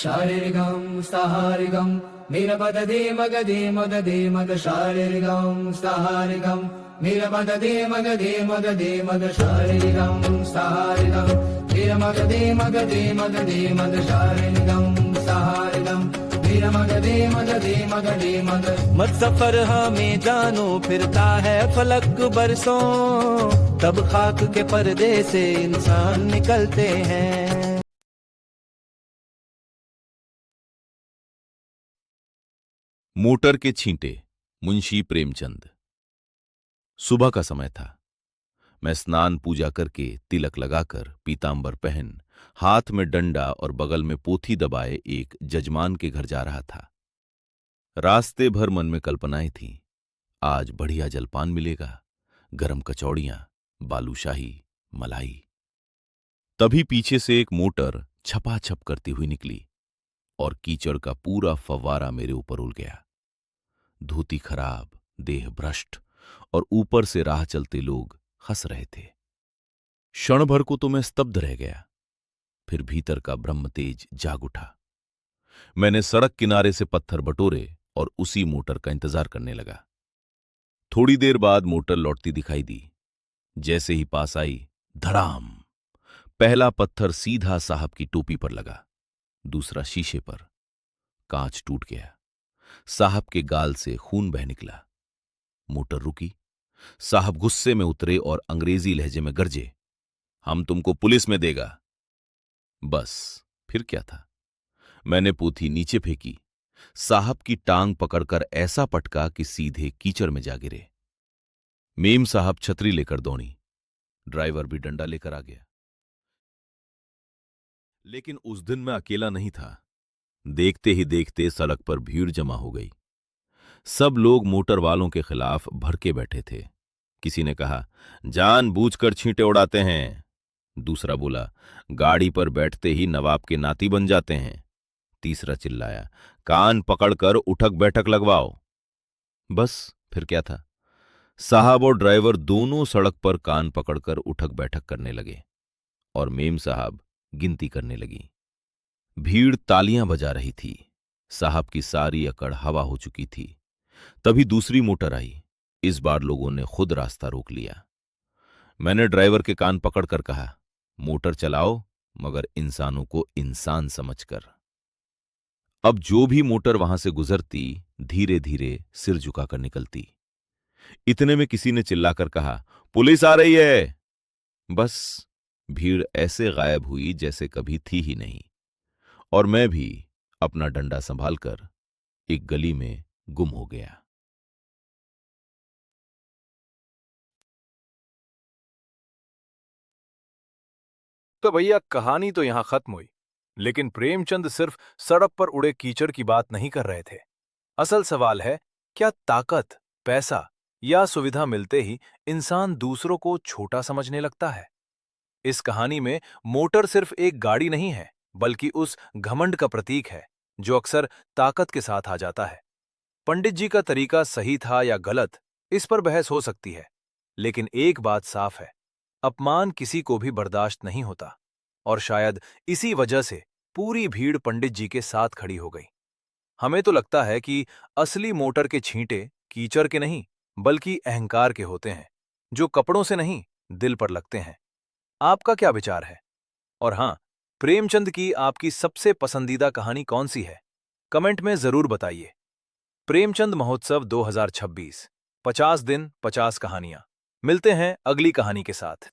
शारीरिकं स्थाहारिकं नीलपददे मगदे मददे मद शारीरिकं स्थाहारिकं नीलपददे मगदे मददे मद शारीरिकं स्थाहारिकं नीलमगदे मगदे मददे मद शारीरिकं स्थाहारिकं नीलमगदे मददे मगदे मद। मत सफर हमें जानो फिरता है फलक बरसों, तब खाक के पर्दे से इंसान निकलते हैं। मोटर के छींटे, मुंशी प्रेमचंद। सुबह का समय था। मैं स्नान पूजा करके तिलक लगाकर पीतांबर पहन हाथ में डंडा और बगल में पोथी दबाए एक जजमान के घर जा रहा था। रास्ते भर मन में कल्पनाएं थीं। आज बढ़िया जलपान मिलेगा, गरम कचौड़ियां, बालूशाही, मलाई। तभी पीछे से एक मोटर छपाछप करती हुई निकली और कीचड़ का पूरा फव्वारा मेरे ऊपर उड़ गया। धोती खराब, देह भ्रष्ट और ऊपर से राह चलते लोग हंस रहे थे। क्षण भर को तो मैं स्तब्ध रह गया। फिर भीतर का ब्रह्म तेज जाग उठा। मैंने सड़क किनारे से पत्थर बटोरे और उसी मोटर का इंतजार करने लगा। थोड़ी देर बाद मोटर लौटती दिखाई दी। जैसे ही पास आई, धड़ाम! पहला पत्थर सीधा साहब की टोपी पर लगा, दूसरा शीशे पर। कांच टूट गया। साहब के गाल से खून बह निकला। मोटर रुकी। साहब गुस्से में उतरे और अंग्रेजी लहजे में गरजे, हम तुमको पुलिस में देगा। बस फिर क्या था। मैंने पोथी नीचे फेंकी। साहब की टांग पकड़कर ऐसा पटका कि सीधे कीचड़ में जा गिरे। मेम साहब छतरी लेकर दौड़ी। ड्राइवर भी डंडा लेकर आ गया। लेकिन उस दिन मैं अकेला नहीं था। देखते ही देखते सड़क पर भीड़ जमा हो गई। सब लोग मोटर वालों के खिलाफ भड़के बैठे थे। किसी ने कहा, जानबूझकर छींटे उड़ाते हैं। दूसरा बोला, गाड़ी पर बैठते ही नवाब के नाती बन जाते हैं। तीसरा चिल्लाया, कान पकड़कर उठक बैठक लगवाओ। बस फिर क्या था। साहब और ड्राइवर दोनों सड़क पर कान पकड़कर उठक बैठक करने लगे और मेम साहब गिनती करने लगी। भीड़ तालियां बजा रही थी। साहब की सारी अकड़ हवा हो चुकी थी। तभी दूसरी मोटर आई। इस बार लोगों ने खुद रास्ता रोक लिया। मैंने ड्राइवर के कान पकड़कर कहा, मोटर चलाओ मगर इंसानों को इंसान समझकर। अब जो भी मोटर वहां से गुजरती, धीरे धीरे सिर झुकाकर निकलती। इतने में किसी ने चिल्लाकर कहा, पुलिस आ रही है। बस भीड़ ऐसे गायब हुई जैसे कभी थी ही नहीं और मैं भी अपना डंडा संभालकर एक गली में गुम हो गया। तो भैया कहानी तो यहां खत्म हुई, लेकिन प्रेमचंद सिर्फ सड़क पर उड़े कीचड़ की बात नहीं कर रहे थे। असल सवाल है, क्या ताकत, पैसा या सुविधा मिलते ही इंसान दूसरों को छोटा समझने लगता है? इस कहानी में मोटर सिर्फ एक गाड़ी नहीं है, बल्कि उस घमंड का प्रतीक है जो अक्सर ताकत के साथ आ जाता है। पंडित जी का तरीका सही था या गलत, इस पर बहस हो सकती है, लेकिन एक बात साफ है, अपमान किसी को भी बर्दाश्त नहीं होता और शायद इसी वजह से पूरी भीड़ पंडित जी के साथ खड़ी हो गई। हमें तो लगता है कि असली मोटर के छींटे कीचड़ के नहीं, बल्कि अहंकार के होते हैं, जो कपड़ों से नहीं, दिल पर लगते हैं। आपका क्या विचार है? और हां, प्रेमचंद की आपकी सबसे पसंदीदा कहानी कौन सी है? कमेंट में जरूर बताइए। प्रेमचंद महोत्सव 2026, 50 दिन 50 कहानियां। मिलते हैं अगली कहानी के साथ।